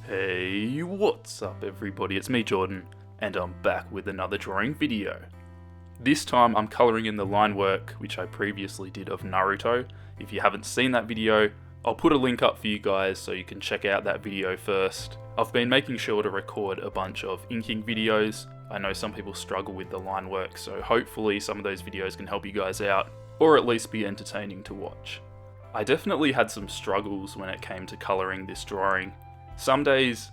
Hey, what's up everybody? It's me Jordan, and I'm back with another drawing video. This time I'm colouring in the line work which I previously did of Naruto. If you haven't seen that video, I'll put a link up for you guys so you can check out that video first. I've been making sure to record a bunch of inking videos. I know some people struggle with the line work, so hopefully some of those videos can help you guys out, or at least be entertaining to watch. I definitely had some struggles when it came to colouring this drawing. Some days,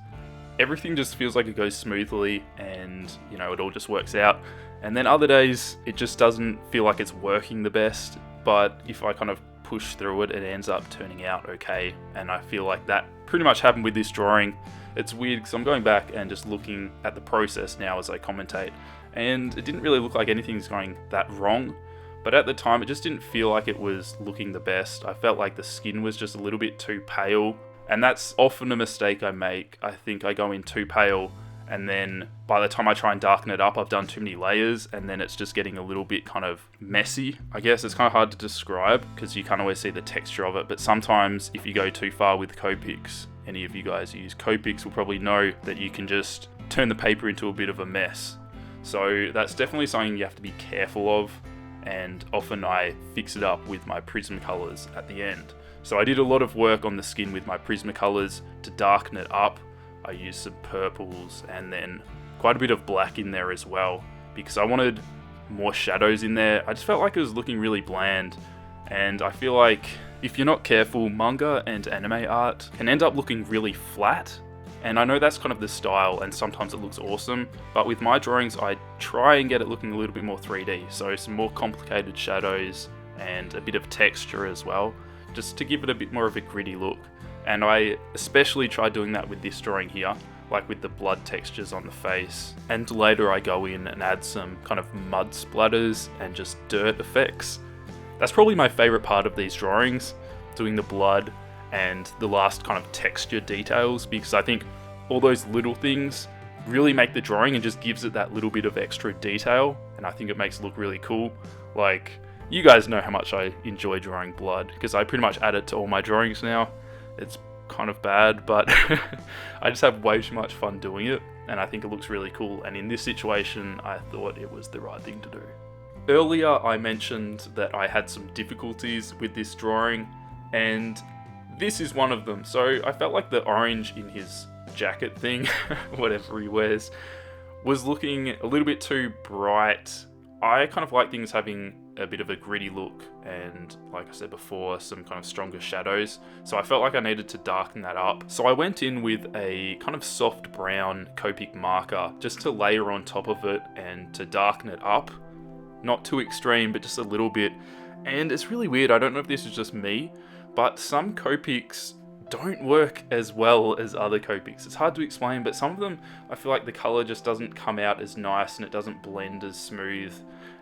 everything just feels like it goes smoothly and, it all just works out. And then other days, it just doesn't feel like it's working the best. But if I kind of push through it, it ends up turning out okay. And I feel like that pretty much happened with this drawing. It's weird because I'm going back and just looking at the process now as I commentate. And it didn't really look like anything's going that wrong. But at the time, it just didn't feel like it was looking the best. I felt like the skin was just a little bit too pale. And that's often a mistake I make. I think I go in too pale, and then by the time I try and darken it up, I've done too many layers, and then it's just getting a little bit kind of messy. I guess it's kind of hard to describe because you can't always see the texture of it, but sometimes if you go too far with Copics, any of you guys who use Copics will probably know that you can just turn the paper into a bit of a mess. So that's definitely something you have to be careful of, and often I fix it up with my Prismacolours at the end. So I did a lot of work on the skin with my Prismacolours to darken it up. I used some purples and then quite a bit of black in there as well because I wanted more shadows in there. I just felt like it was looking really bland, and I feel like if you're not careful, manga and anime art can end up looking really flat. And I know that's kind of the style and sometimes it looks awesome, but with my drawings I try and get it looking a little bit more 3D, so some more complicated shadows and a bit of texture as well, just to give it a bit more of a gritty look. And I especially tried doing that with this drawing here, like with the blood textures on the face. And later I go in and add some kind of mud splatters and just dirt effects. That's probably my favourite part of these drawings, doing the blood and the last kind of texture details, because I think all those little things really make the drawing and just gives it that little bit of extra detail, and I think it makes it look really cool. Like, you guys know how much I enjoy drawing blood, because I pretty much add it to all my drawings now. It's kind of bad, but I just have way too much fun doing it, and I think it looks really cool, and in this situation, I thought it was the right thing to do. Earlier, I mentioned that I had some difficulties with this drawing, and this is one of them. So I felt like the orange in his jacket thing, whatever he wears, was looking a little bit too bright. I kind of like things having a bit of a gritty look and, like I said before, some kind of stronger shadows. So I felt like I needed to darken that up. So I went in with a kind of soft brown Copic marker just to layer on top of it and to darken it up. Not too extreme, but just a little bit. And it's really weird, I don't know if this is just me, but some Copics don't work as well as other Copics. It's hard to explain, but some of them, I feel like the colour just doesn't come out as nice and it doesn't blend as smooth.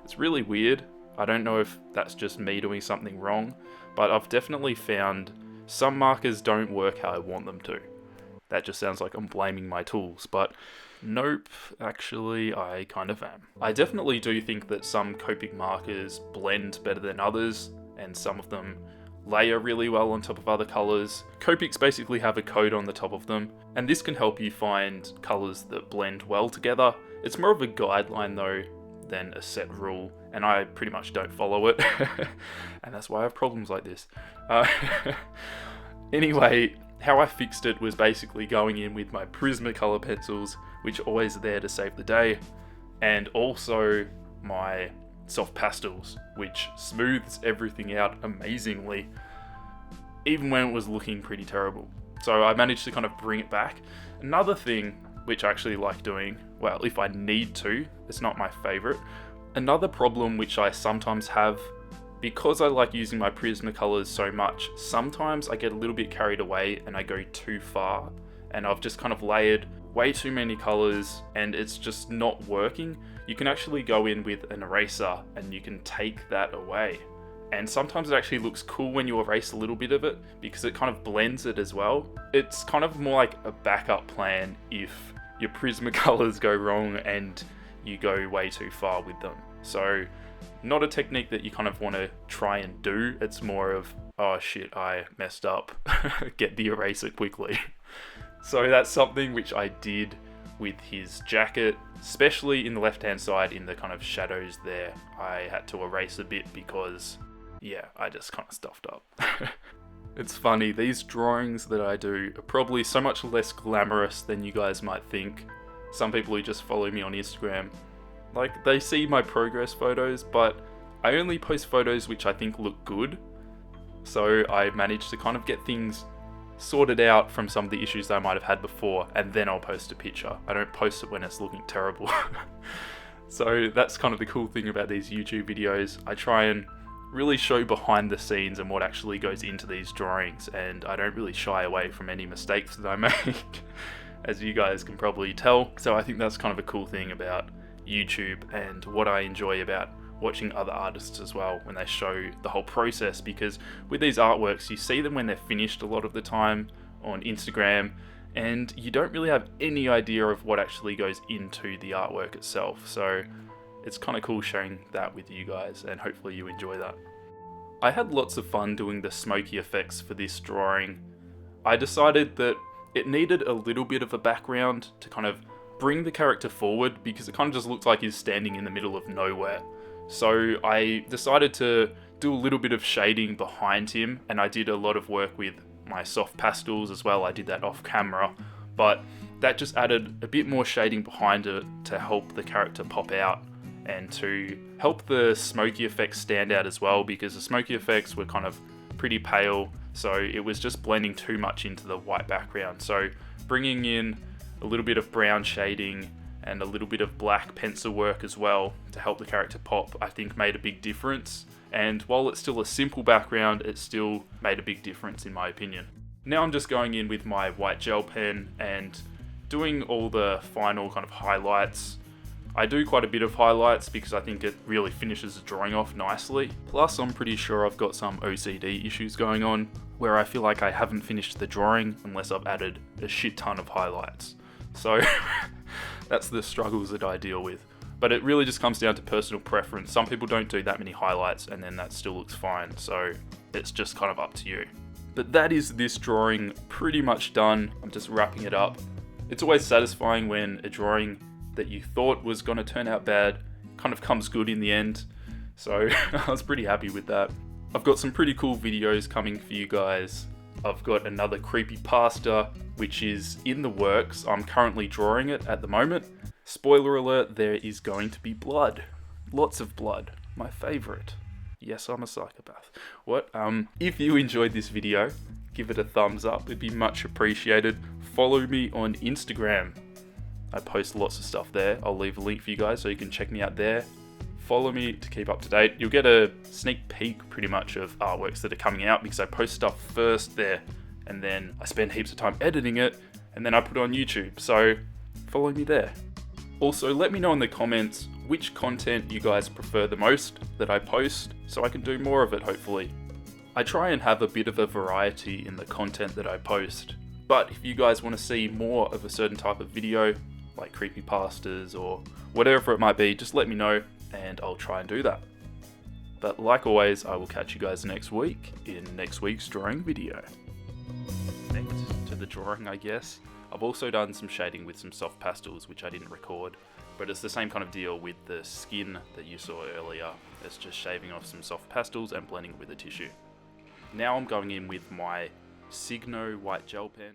It's really weird. I don't know if that's just me doing something wrong, but I've definitely found some markers don't work how I want them to. That just sounds like I'm blaming my tools, but nope, actually I kind of am. I definitely do think that some Copic markers blend better than others, and some of them layer really well on top of other colours. Copics basically have a coat on the top of them, and this can help you find colours that blend well together. It's more of a guideline though than a set rule, and I pretty much don't follow it, and that's why I have problems like this. Anyway, how I fixed it was basically going in with my Prismacolor pencils, which are always there to save the day, and also my soft pastels, which smooths everything out amazingly, even when it was looking pretty terrible. So I managed to kind of bring it back. Another thing which I actually like doing, well, if I need to, it's not my favorite. Another problem which I sometimes have, because I like using my Prismacolors so much, sometimes I get a little bit carried away and I go too far, and I've just kind of layered way too many colors and it's just not working. You can actually go in with an eraser and you can take that away. And sometimes it actually looks cool when you erase a little bit of it because it kind of blends it as well. It's kind of more like a backup plan if your Prismacolors go wrong and you go way too far with them. So not a technique that you kind of want to try and do. It's more of, oh shit, I messed up. Get the eraser quickly. So that's something which I did with his jacket, especially in the left hand side in the kind of shadows there. I had to erase a bit because, yeah, I just kind of stuffed up. It's funny, these drawings that I do are probably so much less glamorous than you guys might think. Some people who just follow me on Instagram, like, they see my progress photos, but I only post photos which I think look good. So I managed to kind of get things sorted out from some of the issues that I might have had before, and then I'll post a picture. I don't post it when it's looking terrible. So that's kind of the cool thing about these YouTube videos. I try and really show behind the scenes and what actually goes into these drawings, and I don't really shy away from any mistakes that I make, as you guys can probably tell. So I think that's kind of a cool thing about YouTube, and what I enjoy about watching other artists as well when they show the whole process, because with these artworks you see them when they're finished a lot of the time on Instagram, and you don't really have any idea of what actually goes into the artwork itself. So it's kind of cool sharing that with you guys, and hopefully you enjoy that. I had lots of fun doing the smoky effects for this drawing. I decided that it needed a little bit of a background to kind of bring the character forward, because it kind of just looks like he's standing in the middle of nowhere. So I decided to do a little bit of shading behind him, and I did a lot of work with my soft pastels as well. I did that off camera, but that just added a bit more shading behind it to help the character pop out, and to help the smoky effects stand out as well, because the smoky effects were kind of pretty pale, so it was just blending too much into the white background. So bringing in a little bit of brown shading and a little bit of black pencil work as well to help the character pop, I think made a big difference. And while it's still a simple background, it still made a big difference in my opinion. Now I'm just going in with my white gel pen and doing all the final kind of highlights. I do quite a bit of highlights because I think it really finishes the drawing off nicely. Plus I'm pretty sure I've got some OCD issues going on, where I feel like I haven't finished the drawing unless I've added a shit ton of highlights. So that's the struggles that I deal with. But it really just comes down to personal preference. Some people don't do that many highlights and then that still looks fine. So it's just kind of up to you. But that is this drawing pretty much done. I'm just wrapping it up. It's always satisfying when a drawing that you thought was going to turn out bad kind of comes good in the end. So I was pretty happy with that. I've got some pretty cool videos coming for you guys. I've got another creepypasta which is in the works. I'm currently drawing it at the moment. Spoiler alert, there is going to be blood. Lots of blood. My favourite. Yes, I'm a psychopath. What? If you enjoyed this video, give it a thumbs up. It'd be much appreciated. Follow me on Instagram. I post lots of stuff there. I'll leave a link for you guys so you can check me out there. Follow me to keep up to date. You'll get a sneak peek pretty much of artworks that are coming out, because I post stuff first there and then I spend heaps of time editing it and then I put it on YouTube. So follow me there. Also, let me know in the comments which content you guys prefer the most that I post, so I can do more of it hopefully. I try and have a bit of a variety in the content that I post, but if you guys want to see more of a certain type of video, like creepypastas or whatever it might be, just let me know and I'll try and do that. But like always, I will catch you guys next week in next week's drawing video. Next to the drawing, I guess, I've also done some shading with some soft pastels, which I didn't record, but it's the same kind of deal with the skin that you saw earlier. It's just shaving off some soft pastels and blending it with a tissue. Now I'm going in with my Signo white gel pen.